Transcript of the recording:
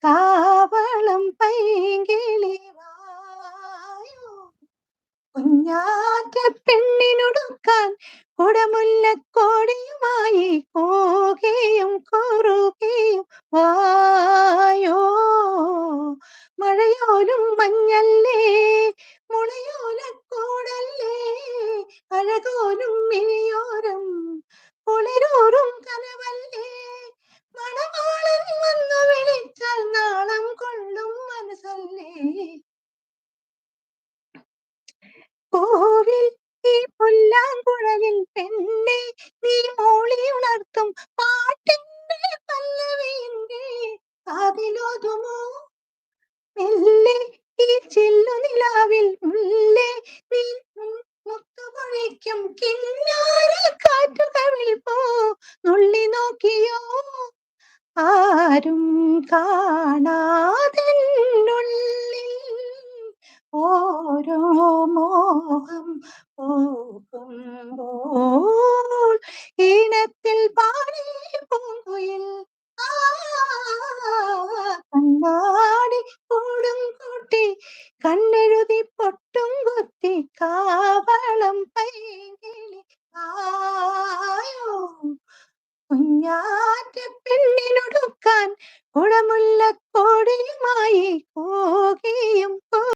കാവളം പൈങ്കിളി വായോ കുഞ്ഞാറ്റ പെണ്ണിനൊടുക്കാൻ കുടമുല്ലക്കോടിയുമായി കോകയും കുറുകയും വായോ മഴയോലും മഞ്ഞല്ലേ മുളയോലക്കൂടല്ലേ അഴകോലും മിഴിയോരം കുളിരോറും കനവല്ലേ മണവാളൻ വന്നു വിളിച്ചാൽ നാണം കൊള്ളും മനസ്സല്ലേ കോവിൽ ഈ പുല്ലാങ്കുഴലിൽ പെണ്ണെ നീ മൂളി ഉണർത്തും പാട്ടിന്റെ പല്ലവിന്റെ കാതിലോതുമോ മെല്ലെ ഈ ചില്ലുനിലാവിൽ മുല്ലേ നീ മുത്തുപൊഴിക്കും കിന്നാര കാറ്റുകവിൽ പോ നുള്ളി നോക്കിയോ ആരും കാണാതെന്നുള്ളിൽ ഓരോ മോഹം പോകുമ്പോൾ ഈണത്തിൽ പാടി പൂങ്കുയിൽ ആ കണ്ണാടി കൂടും കൂട്ടി കണ്ണെഴുതി പൊട്ടും കുത്തി കാവളം പൈകിളി ആയോ കുഞ്ഞാറ്റ പെണ്ണിനൊടുക്കാൻ കുടമുല്ലക്കോടിയുമായി കോകിയും